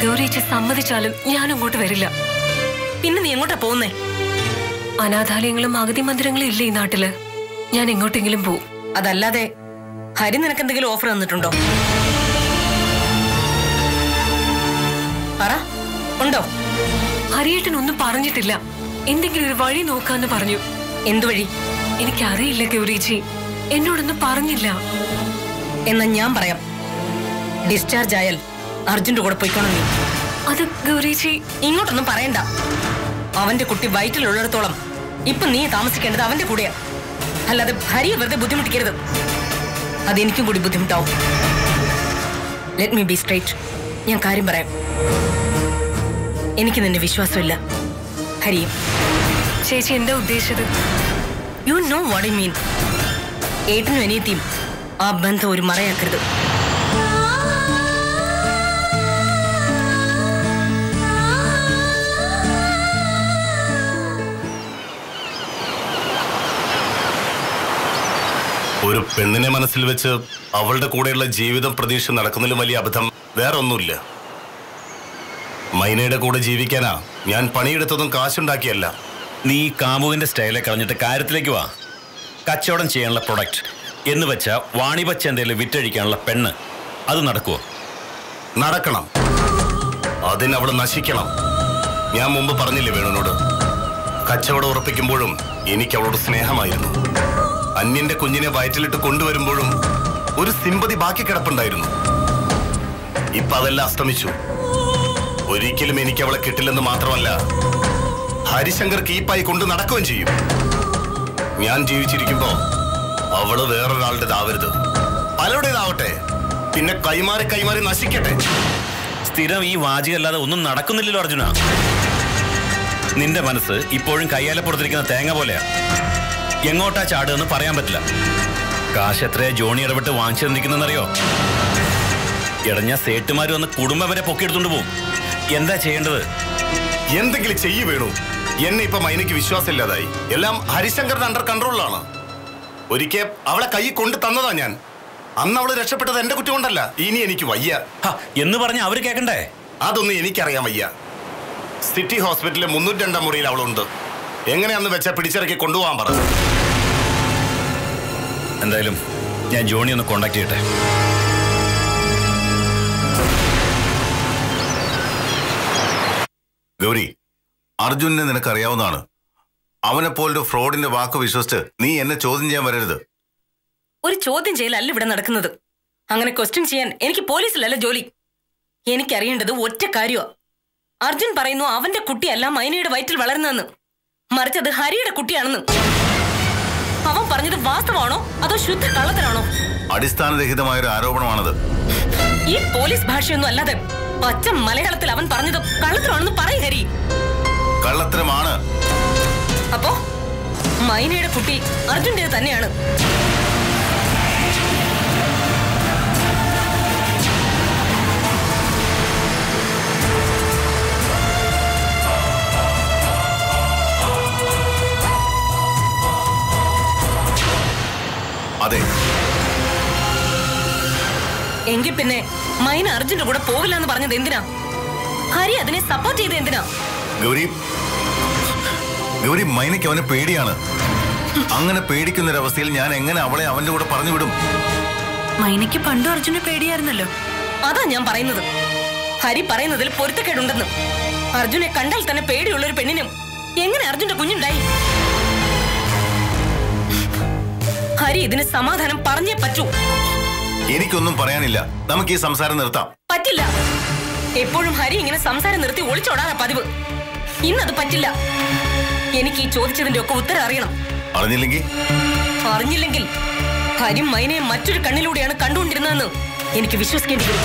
ഗൗരിച്ച് സമ്മതിച്ചാലും ഞാൻ അങ്ങോട്ട് വരില്ല. പിന്നെ നീ എങ്ങോട്ടാ പോകുന്നേ? അനാഥാലയങ്ങളും അഗതി മന്ദിരങ്ങളും ഇല്ലേ ഈ നാട്ടില്? ഞാൻ എങ്ങോട്ടെങ്കിലും പോവും. അതല്ലാതെ ഹരി നിനക്ക് എന്തെങ്കിലും ഓഫർ തന്നിട്ടുണ്ടോ? പറ, ഉണ്ടോ? ഹരിയേട്ടൻ ഒന്നും പറഞ്ഞിട്ടില്ല. എന്തെങ്കിലും ഒരു വഴി നോക്കാന്ന് പറഞ്ഞു. എന്തു വഴി? എനിക്കറിയില്ല ഗൗരിജി, എന്നോടൊന്നും പറഞ്ഞില്ല. എന്നാ ഞാൻ പറയാം. ഡിസ്ചാർജ് ആയാൽ അർജുന്റെ കൂടെ പോയിക്കോണം നീ. അത് ഗൗരിജി, ഇങ്ങോട്ടൊന്നും പറയണ്ട. അവന്റെ കുട്ടി വയറ്റിലുള്ളിടത്തോളം ഇപ്പൊ നീ താമസിക്കേണ്ടത് അവന്റെ കൂടെയാ. അല്ലാതെ ഹരിയെ വെറുതെ ബുദ്ധിമുട്ടിക്കരുത്. അതെനിക്കും കൂടി ബുദ്ധിമുട്ടാവും. Let me B straight. ഞാൻ കാര്യം പറയാം. എനിക്ക് നിന്നെ വിശ്വാസമില്ല. ഹരിയും ചേച്ചി എന്താ ഉദ്ദേശിച്ചത്? You know what I mean. ഏട്ടനും അനിയത്തിയും ആ ബന്ധം ഒരു മറയാക്കരുത്. ഒരു പെണ്ണിനെ മനസ്സിൽ വെച്ച് അവളുടെ കൂടെയുള്ള ജീവിതം പ്രതീക്ഷ നടക്കുന്നതിലും വലിയ അബദ്ധം വേറെ ഒന്നുമില്ല. മൈനയുടെ കൂടെ ജീവിക്കാനാ ഞാൻ പണിയെടുത്തതും കാശുണ്ടാക്കിയല്ല. നീ കാമുവിന്റെ സ്റ്റൈലെ കളഞ്ഞിട്ട് കാര്യത്തിലേക്ക് വാ. കച്ചവടം ചെയ്യാനുള്ള പ്രൊഡക്റ്റ് എന്ന് വെച്ചാൽ വാണിഭച്ചന്തയിൽ വിറ്റഴിക്കാനുള്ള പെണ്ണ്, അത് നടക്കുവോ? നടക്കണം. അതിനവള് നശിക്കണം. ഞാൻ മുമ്പ് പറഞ്ഞില്ലേ വേണുനോട്, കച്ചവടം ഉറപ്പിക്കുമ്പോഴും എനിക്ക് അവളോട് സ്നേഹമായിരുന്നു. അന്യന്റെ കുഞ്ഞിനെ വയറ്റിലിട്ട് കൊണ്ടുവരുമ്പോഴും ഒരു സിമ്പതി ബാക്കി കിടപ്പുണ്ടായിരുന്നു. ഇപ്പൊ അതെല്ലാം അസ്തമിച്ചു. ഒരിക്കലും എനിക്ക് അവളെ കിട്ടില്ലെന്ന് മാത്രമല്ല, ഹരിശങ്കർ കീപ്പായി കൊണ്ട് നടക്കുകയും ചെയ്യും. ഞാൻ ജീവിച്ചിരിക്കുമ്പോ അവള് വേറൊരാളുടേതാവരുത്, പലരുടേതാവട്ടെ. പിന്നെ കൈമാറി കൈമാറി നശിക്കട്ടെ. സ്ഥിരം ഈ വാചികല്ലാതെ ഒന്നും നടക്കുന്നില്ലല്ലോ അർജുന. നിന്റെ മനസ്സ് ഇപ്പോഴും കയ്യാലപ്പുറത്തിരിക്കുന്ന തേങ്ങ പോലെയാ. എങ്ങോട്ടാ ചാടുകയെന്ന് പറയാൻ പറ്റില്ല. കാശ് എത്രയാ ജോണി ഇടപെട്ട് വാങ്ങിച്ചു തന്നിരിക്കുന്നറിയോ? ഇടഞ്ഞ സേട്ടുമാര് വന്ന് കുടുംബം വരെ പൊക്കിയെടുത്തോണ്ട് പോവും. എന്താ ചെയ്യേണ്ടത്? എന്തെങ്കിലും ചെയ്യു വേണു. എന്നെ ഇപ്പൊ മൈനയ്ക്ക് വിശ്വാസമില്ലാതായി. എല്ലാം ഹരിശങ്കറിന്റെ അണ്ടർ കൺട്രോളിലാണ്. ഒരിക്കൽ അവളെ കൈ കൊണ്ട് തന്നതാ ഞാൻ. അന്ന് അവള് രക്ഷപ്പെട്ടത് എന്റെ കുറ്റം കൊണ്ടല്ല. ഇനി എനിക്ക് വയ്യ എന്ന് പറഞ്ഞ അവര് കേൾക്കണ്ടേ? അതൊന്നും എനിക്കറിയാൻ വയ്യ. സിറ്റി ഹോസ്പിറ്റലിലെ 302 മുറിയിൽ അവളുണ്ട്. എങ്ങനെയാന്ന് വെച്ചാൽ പിടിച്ചിറക്കി കൊണ്ടുപോകാൻ പറഞ്ഞു. എന്തായാലും ഞാൻ ജോണി ഒന്ന് കോണ്ടാക്ട് ചെയ്യട്ടെ. ഗൗരി, അർജുനെ നിനക്കറിയാവുന്നതാണ്. അവനെപ്പോലൊരു ഫ്രോഡിന്റെ വാക്ക് വിശ്വസിച്ച് നീ എന്നെ ചോദ്യം ചെയ്യാൻ വരരുത്. ഒരു ചോദ്യം ചെയ്യലല്ല ഇവിടെ നടക്കുന്നത്. അങ്ങനെ ക്വസ്റ്റ്യൻ ചെയ്യാൻ എനിക്ക് പോലീസിലല്ല ജോലി. എനിക്കറിയേണ്ടത് ഒറ്റ കാര്യമാ. അർജുൻ പറയുന്നു അവന്റെ കുട്ടിയല്ല മൈനയുടെ വയറ്റിൽ വളരുന്നതെന്ന്, മറിച്ചത് ഹരിയുടെ കുട്ടിയാണെന്ന്. അവൻ പറഞ്ഞത് വാസ്തവാണോ അതോ ശുദ്ധ കള്ളത്തരാണോ? അടിസ്ഥാനരഹിതമായൊരു ആരോപണമാണത്. ഈ പോലീസ് ഭാഷയൊന്നും അല്ലാതെ പച്ച മലയാളത്തിൽ അവൻ പറഞ്ഞത് കള്ളത്തരാണെന്ന് പറയും ഹരി. കള്ളത്തരമാണ്. അപ്പോ മൈനയുടെ കുട്ടി അർജുന്റേത് തന്നെയാണ്. അതെ. എങ്കിൽ പിന്നെ മൈന അർജുന്റെ കൂടെ പോവില്ല എന്ന് പറഞ്ഞത് എന്തിനാ? ഹരി അതിനെ സപ്പോർട്ട് ചെയ്ത് എന്തിനാ? ഗൗരി, മൈനയ്ക്ക് അവനെ പേടിയാണ്. അങ്ങനെ പേടിക്കുന്നൊരവസ്ഥയിൽ ഞാൻ എങ്ങനെ അവളെ അവന്റെ കൂടെ പറഞ്ഞു വിടും? മൈനയ്ക്ക് പണ്ടും അർജുനെ പേടിയായിരുന്നല്ലോ. അതാ ഞാൻ പറയുന്നത്. ഹരി പറയുന്നതിൽ പൊരുത്തക്കേടുണ്ടെന്ന്. അർജുനെ കണ്ടാൽ തന്നെ പേടിയുള്ളൊരു പെണ്ണിനും എങ്ങനെ അർജുന്റെ കുഞ്ഞുണ്ടായി? ഹരി ഇതിന് സമാധാനം പറഞ്ഞേ പറ്റൂ. എനിക്കൊന്നും പറയാനില്ല. നമുക്ക് ഈ സംസാരം നിർത്താം. പറ്റില്ല. എപ്പോഴും ഹരി ഇങ്ങനെ സംസാരം നിർത്തി ഒളിച്ചോടാനാ പതിവ്. ഇന്നത് പറ്റില്ല. എനിക്ക് ഈ ചോദിച്ചതിന്റെ ഒക്കെ ഉത്തരം അറിയണം. അറിഞ്ഞില്ലെങ്കിൽ ഹരി മൈനയെ മറ്റൊരു കണ്ണിലൂടെയാണ് കണ്ടുകൊണ്ടിരുന്നതെന്ന് എനിക്ക് വിശ്വസിക്കേണ്ടി വരും.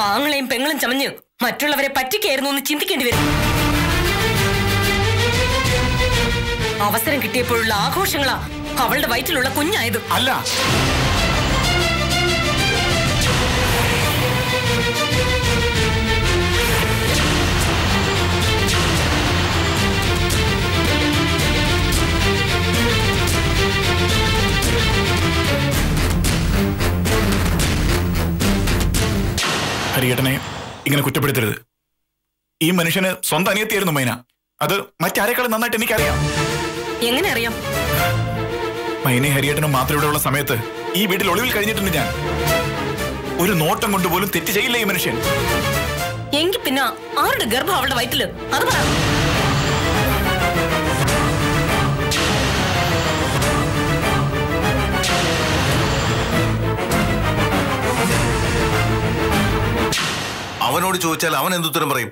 ആങ്ങളെയും പെങ്ങളും ചമഞ്ഞ് മറ്റുള്ളവരെ പറ്റിക്കായിരുന്നു എന്ന് ചിന്തിക്കേണ്ടി വരും. അവസരം കിട്ടിയപ്പോഴുള്ള ആഘോഷങ്ങളാ അവളുടെ വയറ്റിലുള്ള കുഞ്ഞായത്. അല്ല, ഹരിയേട്ടനെ ഇങ്ങനെ കുറ്റപ്പെടുത്തരുത്. ഈ മനുഷ്യന് സ്വന്തം അനിയത്തിയായിരുന്നു മൈന. അത് മറ്റാരെക്കാളും നന്നായിട്ട് എനിക്കറിയാം. എങ്ങനെ അറിയാം? മൈനെ ഹരിയേട്ടനും മാത്രം ഇവിടെയുള്ള സമയത്ത് ഈ വീട്ടിൽ ഒളിവിൽ കഴിഞ്ഞിട്ടുണ്ട് ഞാൻ. ഒരു നോട്ടം കൊണ്ടുപോലും തെറ്റ് ചെയ്യില്ല ഈ മനുഷ്യൻ. എങ്കിൽ പിന്നെ ആരുടെ ഗർഭം അവളുടെ വയറ്റില്? അത് പറ. അവനോട് ചോദിച്ചാൽ അവൻ എന്തുത്തരം പറയും?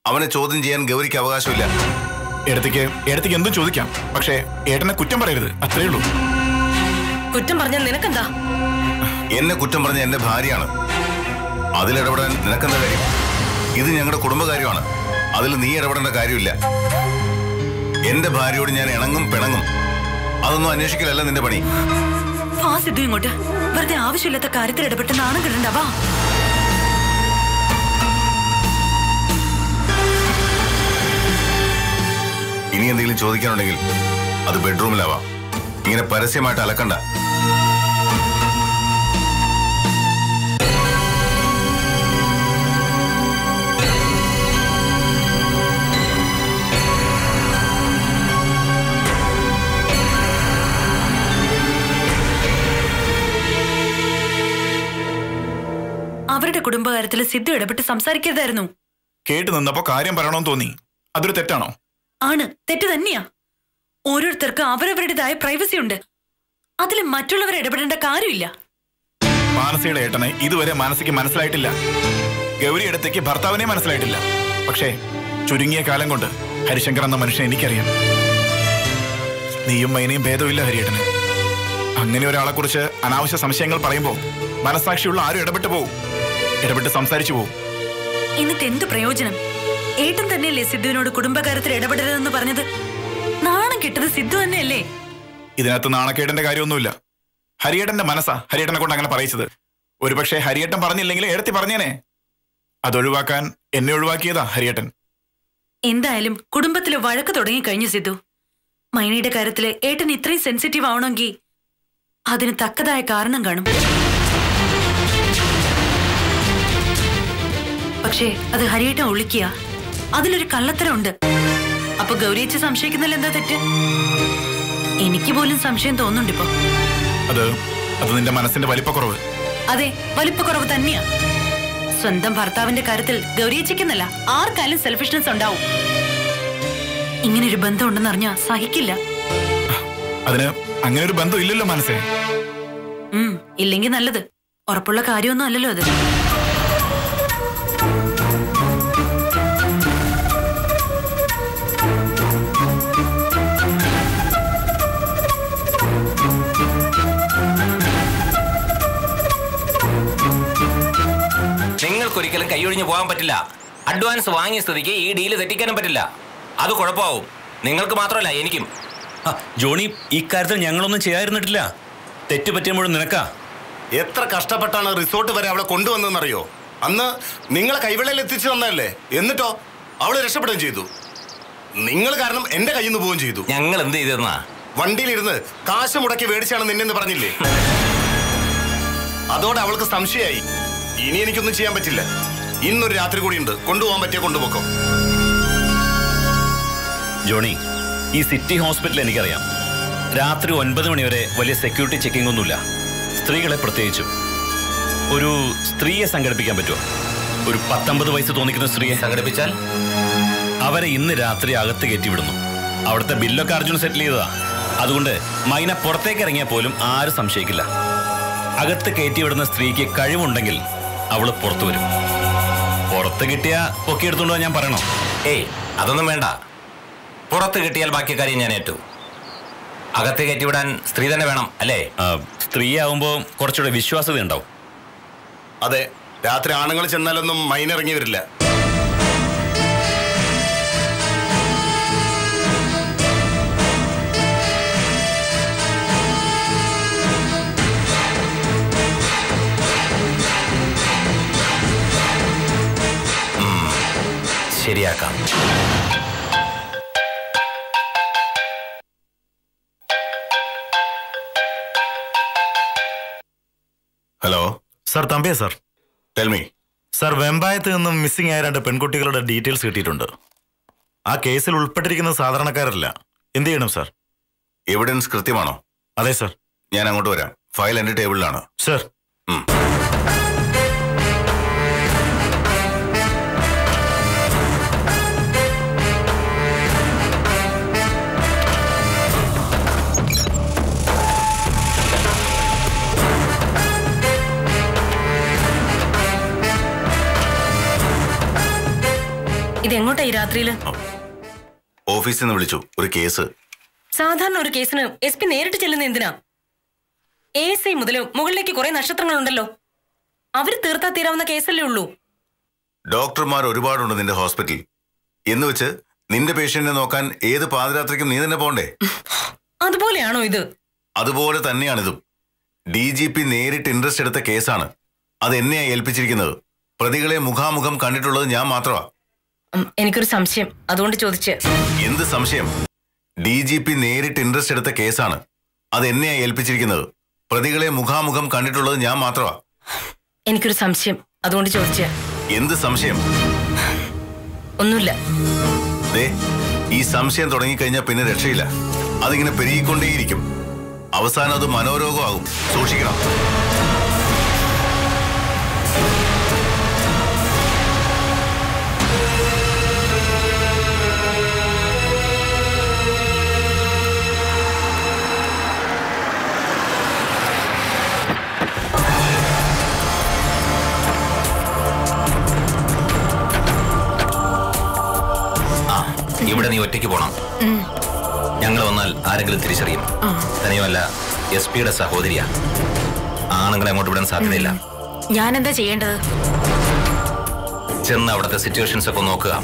അവനെ ചോദ്യം ചെയ്യാൻ ഗൗരിക്ക് അവകാശമില്ല. ഏടത്തേക്ക് എന്തും ചോദിക്കാം, പക്ഷേ ഏട്ടനെ കുറ്റം പറയരുത്, അത്രേ ഉള്ളൂ. കുറ്റം പറഞ്ഞാൽ നിനക്കെന്താ? എന്നെ കുറ്റം പറഞ്ഞ എന്റെ ഭാര്യയാണ്. അതിലിടപെടാൻ നിനക്കെന്താ കാര്യം? ഇത് ഞങ്ങളുടെ കുടുംബകാര്യമാണ്. അതിൽ നീ ഇടപെടേണ്ട കാര്യമില്ല. എന്റെ ഭാര്യയോട് ഞാൻ ഇണങ്ങും പിണങ്ങും. അതൊന്നും അന്വേഷിക്കലല്ല നിന്റെ പണി. സിദ്ധു ഇങ്ങോട്ട് വെറുതെ ആവശ്യമില്ലാത്ത കാര്യത്തിൽ ഇടപെട്ട് നാണം കിടണ്ടാവാ. ഇനി എന്തെങ്കിലും ചോദിക്കാനുണ്ടെങ്കിൽ അത് ബെഡ്റൂമിലാവാം. ഇങ്ങനെ പരസ്യമായിട്ട് അലക്കണ്ട. അവരുടെ കുടുംബകാര്യത്തിൽ സിദ്ധു ഇടപെട്ട് സംസാരിക്കരുതായിരുന്നു. കേട്ടു നിന്നപ്പോ കാര്യം പറയണമെന്ന് തോന്നി. അതൊരു തെറ്റാണോ? ആണ്, തെറ്റ് തന്നെയാ. ഓരോരുത്തർക്ക് അവരവരുടേതായ പ്രൈവസി ഉണ്ട്. അതിൽ മറ്റുള്ളവരെ ഇടപെടേണ്ട കാര്യമില്ല. മാനസിയുടെ ഏട്ടനെ ഇതുവരെ മാനസിക്ക് മനസ്സിലായിട്ടില്ല. ഗൗരി ഇടത്തേക്ക് ഭർത്താവിനെ മനസ്സിലായിട്ടില്ല. പക്ഷേ ചുരുങ്ങിയ കാലം കൊണ്ട് ഹരിശങ്കർ എന്ന മനുഷ്യനെ എനിക്കറിയാം. നീയും മൈനയും ഭേദമില്ല ഹരിയേട്ടന്. അങ്ങനെ ഒരാളെ കുറിച്ച് അനാവശ്യ സംശയങ്ങൾ പറയുമ്പോൾ മനസാക്ഷിയുള്ള ആരും ഇടപെട്ട് പോവും, ഇടപെട്ട് സംസാരിച്ചു പോവും. എന്നിട്ട് എന്ത് പ്രയോജനം? ഏട്ടൻ തന്നെയല്ലേ സിദ്ധുവിനോട് കുടുംബകാര്യത്തിൽ ഇടപെടരുതെന്ന് പറഞ്ഞത്? നാണം കിട്ടത് സിദ്ധു തന്നെയല്ലേ? ഇതിനകത്ത് നാണക്കേടന്റെ കാര്യമൊന്നുമില്ല. ഹരിയേട്ടന്റെ മനസ്സാ ഹരിയേട്ടനെ കൊണ്ട് അങ്ങനെ പറയിച്ചത്. ഒരുപക്ഷെ ഹരിയേട്ടൻ പറഞ്ഞില്ലെങ്കിൽ ഏടത്തി പറഞ്ഞേനെ. അതൊഴിവാക്കാൻ എന്നെ ഒഴിവാക്കിയതാ ഹരിയേട്ടൻ. എന്തായാലും കുടുംബത്തില് വഴക്ക് തുടങ്ങി കഴിഞ്ഞു സിദ്ധു. മൈനയുടെ കാര്യത്തില് ഏട്ടൻ ഇത്രയും സെൻസിറ്റീവ് ആവണമെങ്കിൽ അതിന് തക്കതായ കാരണം കാണും. പക്ഷേ അത് ഹരിയേട്ടൻ ഒളിക്കുക. അതിലൊരു കള്ളത്തരമുണ്ട്. അപ്പൊ ഗൗരിയച്ച് സംശയിക്കുന്നതിൽ എന്താ തെറ്റ്? എനിക്ക് പോലും സംശയം തോന്നുന്നുണ്ട് ഇപ്പൊ. അത് നിന്റെ മനസ്സിന്റെ വലിപ്പക്കുറവ്. അതെ, വലിപ്പക്കുറവ് തന്നെയാ. സ്വന്തം ഭർത്താവിന്റെ കാര്യത്തിൽ ഗൗരിയച്ചയ്ക്കെന്നല്ല ആർക്കായാലും സെൽഫിഷ്നെസ് ഉണ്ടാവും. ഇങ്ങനൊരു ബന്ധം ഉണ്ടെന്ന് അറിഞ്ഞാ സഹിക്കില്ല. അതിന് അങ്ങനെ ഒരു ബന്ധം ഇല്ലല്ലോ മനസ്സേ. ഇല്ലെങ്കിൽ നല്ലത്. ഉറപ്പുള്ള കാര്യമൊന്നും അല്ലല്ലോ അത്. നിങ്ങൾക്കൊരിക്കലും കൈയൊഴിഞ്ഞു പോകാൻ പറ്റില്ല. അഡ്വാൻസ് വാങ്ങിയ സ്ഥിതിക്ക് ഈ ഡീല് തെറ്റിക്കാനും പറ്റില്ല. അത് കുഴപ്പമാവും. നിങ്ങൾക്ക് മാത്രമല്ല, എനിക്കും. ജോണി, ഇക്കാര്യത്തിൽ ഞങ്ങളൊന്നും ചെയ്യാതിരുന്നിട്ടില്ല. തെറ്റ് പറ്റിയപ്പോഴും നിനക്കാ. എത്ര കഷ്ടപ്പെട്ടാണ് റിസോർട്ട് വരെ അവളെ കൊണ്ടുവന്നതെന്നറിയോ? അന്ന് നിങ്ങളെ കൈവെള്ളയിൽ എത്തിച്ചു തന്നതല്ലേ. എന്നിട്ടോ അവള് രക്ഷപ്പെടുകയും ചെയ്തു. നിങ്ങൾ കാരണം എന്റെ കയ്യിൽ നിന്ന് പോവുകയും ചെയ്തു. ഞങ്ങൾ എന്ത് ചെയ്തെന്നാ? വണ്ടിയിലിരുന്ന് കാശ് മുടക്കി മേടിച്ചാണ് നിന്നെന്ന് പറഞ്ഞില്ലേ? അതോടെ അവൾക്ക് സംശയമായി. ഇനി എനിക്കൊന്നും ചെയ്യാൻ പറ്റില്ല. ഇന്നൊരു രാത്രി കൂടിയുണ്ട്. കൊണ്ടുപോകാൻ പറ്റിയ കൊണ്ടുപോക്കോ. ജോണി, ഈ സിറ്റി ഹോസ്പിറ്റൽ എനിക്കറിയാം. രാത്രി 9 മണിവരെ വലിയ സെക്യൂരിറ്റി ചെക്കിംഗ് ഒന്നുമില്ല. സ്ത്രീകളെ പ്രത്യേകിച്ചും. ഒരു സ്ത്രീയെ സംഘടിപ്പിക്കാൻ പറ്റുമോ? ഒരു 19 വയസ്സ് തോന്നിക്കുന്ന സ്ത്രീയെ സംഘടിപ്പിച്ചാൽ അവരെ ഇന്ന് രാത്രി അകത്ത് കയറ്റിവിടുന്നു. അവിടുത്തെ ബില്ലൊക്കെ അർജുൻ സെറ്റിൽ ചെയ്തതാ. അതുകൊണ്ട് മൈന പുറത്തേക്ക് ഇറങ്ങിയാൽ പോലും ആരും സംശയിക്കില്ല. അകത്ത് കയറ്റിവിടുന്ന സ്ത്രീക്ക് കഴിവുണ്ടെങ്കിൽ അവള് പുറത്തു വരും. പുറത്ത് കിട്ടിയ പൊക്കിയെടുത്തോണ്ടോ ഞാൻ പറയണോ? ഏയ്, അതൊന്നും വേണ്ട. പുറത്ത് കിട്ടിയാൽ ബാക്കി കാര്യം ഞാൻ ഏറ്റു. അകത്ത് കയറ്റിവിടാൻ സ്ത്രീ തന്നെ വേണം അല്ലേ? സ്ത്രീ ആവുമ്പോ കുറച്ചുകൂടെ വിശ്വാസത ഉണ്ടാവും. അതെ, രാത്രി ആണുങ്ങൾ ചെന്നാലൊന്നും മൈനിറങ്ങി വരില്ല. ശരിയാക്കാം. ഹലോ സാർ, തമ്പിയ സാർ. Tell me. സാർ, വെമ്പായത്ത് നിന്നും മിസ്സിംഗ് ആയ 2 പെൺകുട്ടികളുടെ ഡീറ്റെയിൽസ് കിട്ടിയിട്ടുണ്ട്. ആ കേസിൽ ഉൾപ്പെട്ടിരിക്കുന്ന സാധാരണക്കാരല്ല. എന്ത് ചെയ്യണം സാർ? എവിഡൻസ് കൃത്യമാണോ? അതെ സാർ. ഞാൻ അങ്ങോട്ട് വരാം. ഫയൽ എന്റെ ടേബിളിലാണ്. സാർ. ഇതെങ്ങോട്ടാ ഈ രാത്രിയില്? ഓഫീസിൽ നിന്ന് വിളിച്ചു. ഒരു കേസ്. സാധാരണ ഒരു കേസിന് SP നേരിട്ട് ചെല്ലുന്ന എന്തിനാ? ASI മുതല് മുകളിലേക്ക് കുറെ നക്ഷത്രങ്ങളുണ്ടല്ലോ. അവര് തീർത്താ തീരാവുന്ന കേസല്ലേ ഉള്ളൂ. ഡോക്ടർമാർ ഒരുപാടുണ്ട് നിന്റെ ഹോസ്പിറ്റലിൽ. എന്ന് വെച്ച് നിന്റെ പേഷ്യന്റിനെ നോക്കാൻ ഏത് പാതിരാത്രിക്കും നീ തന്നെ പോണ്ടേ? അതുപോലെയാണോ ഇത്? അതുപോലെ തന്നെയാണിതും. DGP നേരിട്ട് ഇൻട്രസ്റ്റ് എടുത്ത കേസാണ്. അത് എന്നെയാ ഏൽപ്പിച്ചിരിക്കുന്നത്. പ്രതികളെ മുഖാമുഖം കണ്ടിട്ടുള്ളത് ഞാൻ മാത്രമാ. എനിക്കൊരു സംശയം, അതുകൊണ്ട് ചോദിച്ച്. എന്ത് സംശയം? DGP നേരിട്ട് ഇൻട്രസ്റ്റ് എടുത്ത കേസാണ്. അത് എന്നെയാ ഏൽപ്പിച്ചിരിക്കുന്നത്. പ്രതികളെ മുഖാമുഖം കണ്ടിട്ടുള്ളത് ഞാൻ മാത്രമാ. എനിക്കൊരു സംശയം, അതുകൊണ്ട് ചോദിച്ച്. എന്ത് സംശയം? ഒന്നുമില്ല. ഈ സംശയം തുടങ്ങിക്കഴിഞ്ഞാൽ പിന്നെ രക്ഷയില്ല. അതിങ്ങനെ പെരുകിക്കൊണ്ടേയിരിക്കും. അവസാനം അത് മനോരോഗമാകും. സൂക്ഷിക്കണം. ഇവിടെ നീ ഒറ്റയ്ക്ക് പോണം. ഞങ്ങൾ വന്നാൽ ആരെങ്കിലും തിരിച്ചറിയും. തന്നെയുമല്ല, SP-യുടെ സഹോദരിയാ. ആണുങ്ങളെ അങ്ങോട്ട് വിടാൻ സാധ്യതയില്ല. ഞാൻ എന്താ ചെയ്യേണ്ടത്? ചെന്ന് അവിടുത്തെ സിറ്റുവേഷൻസ് ഒക്കെ നോക്കുക.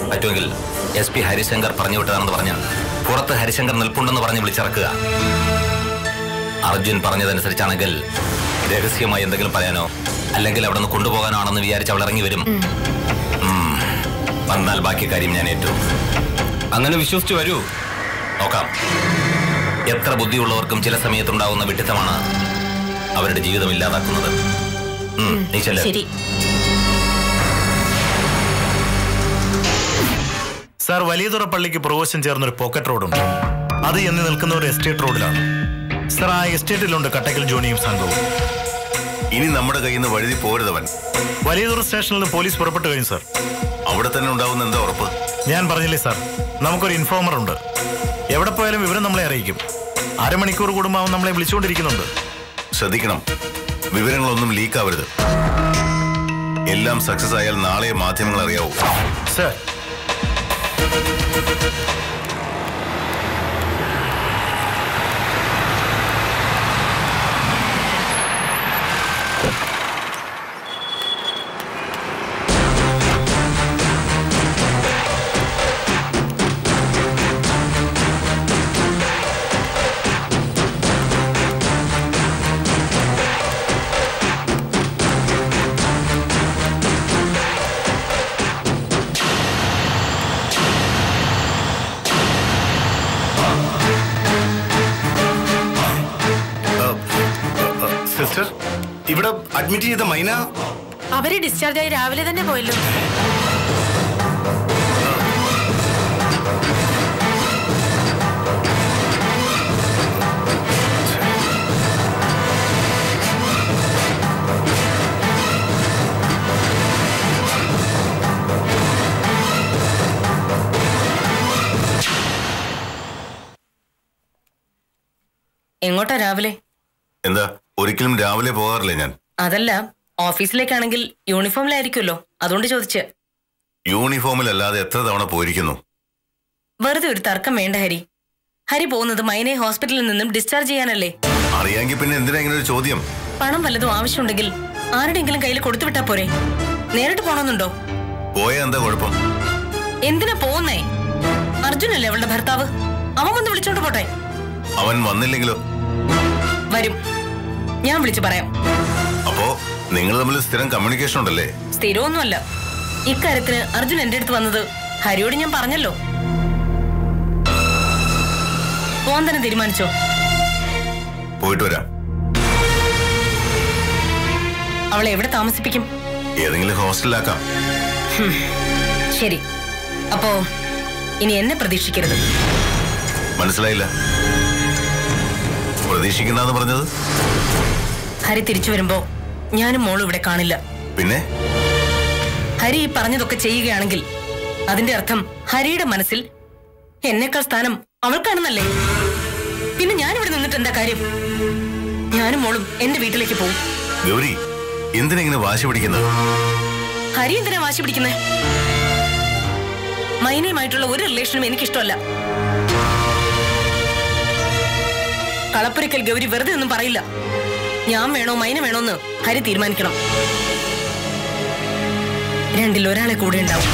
പറ്റുമെങ്കിൽ SP ഹരിശങ്കർ പറഞ്ഞു വിട്ടതാണെന്ന് പറഞ്ഞാൽ പുറത്ത് ഹരിശങ്കർ നിൽപ്പുണ്ടെന്ന് പറഞ്ഞ് വിളിച്ചിറക്കുക. അർജുൻ പറഞ്ഞതനുസരിച്ചാണെങ്കിൽ രഹസ്യമായി എന്തെങ്കിലും പറയാനോ അല്ലെങ്കിൽ അവിടെ നിന്ന് കൊണ്ടുപോകാനാണെന്ന് വിചാരിച്ച് അവൾ ഇറങ്ങി വരും. വന്നാൽ ബാക്കി കാര്യം ഞാൻ ഏറ്റു. അങ്ങനെ വിശ്വസിച്ചു വരൂ. നോക്കാം. എത്ര ബുദ്ധിയുള്ളവർക്കും ചില സമയത്തുണ്ടാവുന്ന വിഡ്ഢിത്തമാണ് അവരുടെ ജീവിതം ഇല്ലാതാക്കുന്നത്. നീ ചെല്ല്. ശരി സാർ, വലിയതുറ പള്ളിക്ക് പുറവശം ചേർന്നൊരു പോക്കറ്റ് റോഡുണ്ട്. അത് എന്ന് നിൽക്കുന്ന ഒരു എസ്റ്റേറ്റ് റോഡിലാണ്. സാർ, ആ എസ്റ്റേറ്റിലുണ്ട് കട്ടക്കൽ ജോണിയും സംഘവും. ഇനി നമ്മുടെ കയ്യിൽ നിന്ന് വഴുതി പോരുതവൻ. വലിയതുറ സ്റ്റേഷനിൽ നിന്ന് പോലീസ് പുറപ്പെട്ടു കഴിഞ്ഞു സാർ. അവിടെ തന്നെ ഉണ്ടാവുന്ന എന്താ ഉറപ്പ്? ഞാൻ പറഞ്ഞില്ലേ സാർ, നമുക്കൊരു ഇൻഫോമർ ഉണ്ട്. എവിടെ പോയാലും വിവരം നമ്മളെ അറിയിക്കും. അരമണിക്കൂർ കൂടുമ്പോൾ അവൻ നമ്മളെ വിളിച്ചുകൊണ്ടിരിക്കുന്നുണ്ട്. ശ്രദ്ധിക്കണം, വിവരങ്ങളൊന്നും ലീക്കാവരുത്. എല്ലാം സക്സസ് ആയാൽ നാളെ മാധ്യമങ്ങൾ അറിയാവൂ. സാർ. സിസ്റ്റർ, ഇവിടെ അഡ്മിറ്റ് ചെയ്ത മൈന അവര് ഡിസ്ചാർജ് ആയി രാവിലെ തന്നെ പോയല്ലോ. എങ്ങോട്ടാ രാവിലെ? എന്താ, ഒരിക്കലും രാവിലെ പോകാറില്ല ഞാൻ. അതല്ല, ഓഫീസിലേക്കാണെങ്കിൽ യൂണിഫോമിലായിരിക്കുമല്ലോ, അതുകൊണ്ട് ചോദിച്ച്. യൂണിഫോമിലല്ലാതെ എത്ര തവണ പോയിരിക്കുന്നു? വെറുതെ ഒരു തർക്കം വേണ്ട ഹരി. ഹരി പോകുന്നത് മൈനയെ ഹോസ്പിറ്റലിൽ നിന്നും ഡിസ്ചാർജ് ചെയ്യാനല്ലേ? അറിയാമെങ്കിൽ പിന്നെ എന്തിനാ ഇങ്ങനെ ഒരു ചോദ്യം? പണം വല്ലതും ആവശ്യമുണ്ടെങ്കിൽ ആരുടെയെങ്കിലും കയ്യിൽ കൊടുത്തു വിട്ടാ പോരെ? നേരിട്ട് പോണമെന്നുണ്ടോ? പോയാ എന്താ കുഴപ്പം? എന്തിനാ പോകുന്നേ? അർജുനല്ലേ അവളുടെ ഭർത്താവ്. അവൻ വന്ന് വിളിച്ചോണ്ട് പോട്ടെ. അവൻ വന്നില്ലെങ്കിലോ? വരും, ഞാൻ വിളിച്ചു പറയാം. അപ്പോ നിങ്ങൾ തമ്മിൽ സ്ഥിരം കമ്മ്യൂണിക്കേഷൻ ഉണ്ടല്ലേ? സ്ഥിരമൊന്നുമല്ല. ഇക്കാര്യത്തിന് അർജുൻ എന്റെ അടുത്ത് വന്നത് ഹരിയോട് ഞാൻ പറഞ്ഞല്ലോ. പോവാൻ തന്നെ തീരുമാനിച്ചോ? പോയിട്ട് വരാം. അവളെ എവിടെ താമസിപ്പിക്കും? ഏതെങ്കിലും ഹോസ്റ്റലിലാക്കാം. ശരി, അപ്പോ ഇനി എന്നെ പ്രതീക്ഷിക്കരുത്. മനസ്സിലായില്ല? പ്രതീക്ഷിക്കണ്ടെന്ന് പറഞ്ഞത്? ഹരി തിരിച്ചു വരുമ്പോ ഞാനും മോളും ഇവിടെ കാണില്ല. പിന്നെ ഹരി ഈ പറഞ്ഞതൊക്കെ ചെയ്യുകയാണെങ്കിൽ അതിന്റെ അർത്ഥം ഹരിയുടെ മനസ്സിൽ എന്നേക്കാൾ സ്ഥാനം അവൾക്കാണെന്നല്ലേ? പിന്നെ ഞാനിവിടെ നിന്നിട്ട് എന്താ കാര്യം? ഞാനും മോളും എന്റെ വീട്ടിലേക്ക് പോകും. ഗൗരി, എന്തിനെങ്ങനെ വാശി പിടിക്കുന്നത്? ഹരി എന്തിനാ വാശി പിടിക്കുന്നേ? മൈനയുമായിട്ടുള്ള ഒരു റിലേഷനും എനിക്കിഷ്ടമല്ല. കളപ്പുരക്കൽ ഗൗരി വെറുതെ ഒന്നും പറയില്ല. ഞാൻ വേണോ മൈന വേണോന്ന് ഹരി തീരുമാനിക്കണം. രണ്ടിൽ ഒരാളെ കൂടെ ഉണ്ടാവും.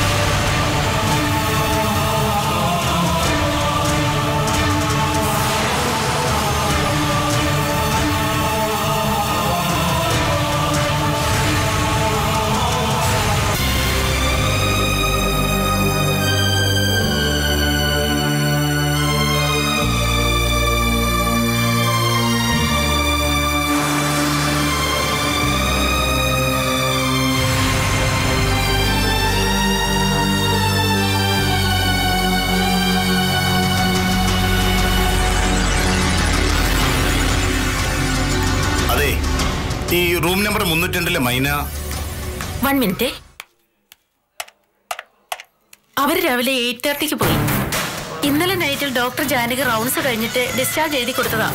ഈ റൂം നമ്പർ 302 മൈന. 1 മിനിറ്റ്. അവര് രാവിലെ 8:30 പോയി. ഇന്നലെ നൈറ്റിൽ ഡോക്ടർ ജാനകി റൗണ്ട്സ് കഴിഞ്ഞിട്ട് ഡിസ്ചാർജ് എഴുതി കൊടുത്തതാ.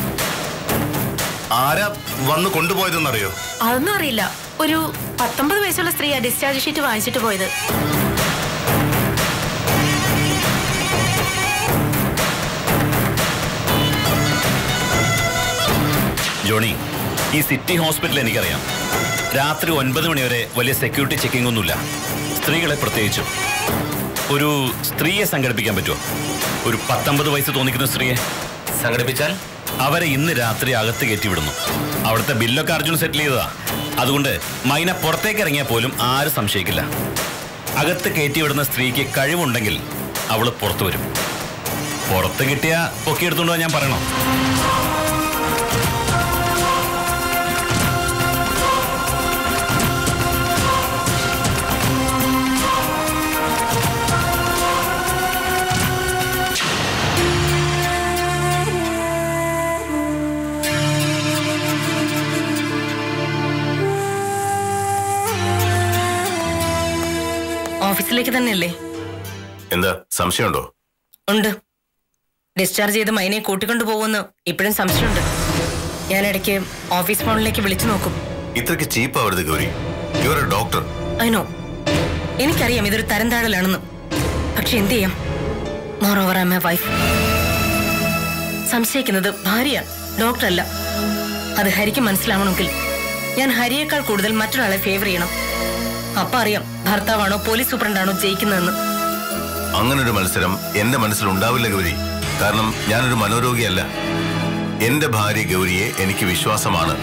ആരാ വന്ന് കൊണ്ടുപോയതെന്നറിയോ? അതൊന്നും അറിയില്ല. ഒരു 19 വയസ്സുള്ള സ്ത്രീയാ ഡിസ്ചാർജ് ഷീറ്റ് വാങ്ങിച്ചിട്ട് പോയത്. ജോണി, ഈ സിറ്റി ഹോസ്പിറ്റൽ എനിക്കറിയാം. രാത്രി 9 മണി വരെ വലിയ സെക്യൂരിറ്റി ചെക്കിംഗ് ഒന്നുമില്ല. സ്ത്രീകളെ പ്രത്യേകിച്ചും. ഒരു സ്ത്രീയെ സംഘടിപ്പിക്കാൻ പറ്റുമോ? ഒരു 19 വയസ്സ് തോന്നിക്കുന്ന സ്ത്രീയെ സംഘടിപ്പിച്ചാൽ അവരെ ഇന്ന് രാത്രി അകത്ത് കയറ്റിവിടുന്നു. അവിടുത്തെ ബില്ലൊക്കെ അർജുൻ സെറ്റിൽ ചെയ്തതാ. അതുകൊണ്ട് മൈന പുറത്തേക്ക് ഇറങ്ങിയാൽ പോലും ആരും സംശയിക്കില്ല. അകത്ത് കയറ്റിവിടുന്ന സ്ത്രീക്ക് കഴിവുണ്ടെങ്കിൽ അവള് പുറത്തു വരും. പുറത്ത് കിട്ടിയ പൊക്കിയെടുത്തുകൊണ്ടോ ഞാൻ പറയണോ? ഓഫീസിലേക്ക് തന്നെയല്ലേ? എന്താ സംശയമുണ്ടോ? ഉണ്ട്. ഡിസ്ചാർജ് ചെയ്ത് മൈനയെ കൂട്ടിക്കൊണ്ടു പോകുമെന്ന് ഇപ്പോഴും സംശയമുണ്ട്. ഞാൻ ഇടയ്ക്ക് ഓഫീസ് ഫോണിലേക്ക് വിളിച്ചു നോക്കും. ഇത്രയ്ക്ക് ചീപ്പാവരുത് Gauri. You are a doctor. അതിനോ, എനിക്കറിയാം ഇതൊരു തരം താഴലാണെന്ന്. പക്ഷെ എന്ത് ചെയ്യാം? Moreover I am a wife. സംശയിക്കുന്നത് ഭാര്യ, ഡോക്ടറല്ല. അത് ഹരിക്ക് മനസ്സിലാവണമെങ്കിൽ ഞാൻ ഹരിയേക്കാൾ കൂടുതൽ മറ്റൊരാളെ ഫേവർ ചെയ്യണം. അപ്പൊ അറിയാം ഭർത്താവാണോ പോലീസ് സൂപ്രണ്ടാണോ ജയിക്കുന്നതെന്ന്. അങ്ങനൊരു മത്സരം എന്റെ മനസ്സിലുണ്ടാവില്ല ഗൗരി. കാരണം ഞാനൊരു മനോരോഗിയല്ല. എന്റെ ഭാര്യ ഗൗരിയെ എനിക്ക് വിശ്വാസമാണ്.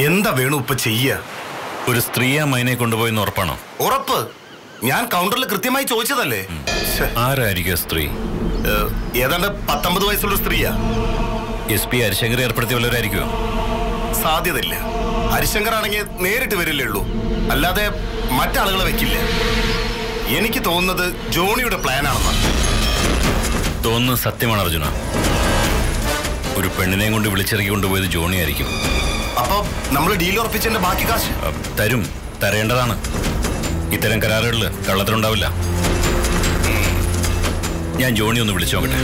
എന്താ വേണു ഇപ്പൊ ചെയ്യ? ഒരു സ്ത്രീയെ മൈനയെ കൊണ്ടുപോയെന്ന് ഉറപ്പാണോ? ഉറപ്പ്. ഞാൻ കൗണ്ടറിൽ കൃത്യമായി ചോദിച്ചതല്ലേ. ആരായിരിക്കും സ്ത്രീ? ഏതാണ്ട് 19 വയസ്സുള്ള സ്ത്രീയാ. SP ഹരിശങ്കർ ഏർപ്പെടുത്തിയ വല്ലവരായിരിക്കുമോ? സാധ്യതയില്ല. ഹരിശങ്കർ ആണെങ്കിൽ നേരിട്ട് വരില്ലേ ഉള്ളൂ, അല്ലാതെ മറ്റാളുകളെ വെക്കില്ല. എനിക്ക് തോന്നുന്നത് ജോണിയുടെ പ്ലാനാണെന്നാണ്. തോന്നുന്നത് സത്യമാണ് അർജുന. ഒരു പെണ്ണിനെയും കൊണ്ട് വിളിച്ചിറക്കി കൊണ്ടുപോയത് ജോണി ആയിരിക്കും. അപ്പൊ നമ്മൾ ഡീൽ ഉറപ്പിച്ചതിന്റെ ബാക്കി കാശ് തരും, തരേണ്ടതാണ്. ഇത്തരം കരാറുകളിൽ കള്ളത്തിനുണ്ടാവില്ല. ഞാൻ ജോണി ഒന്ന് വിളിച്ചു നോക്കട്ടെ.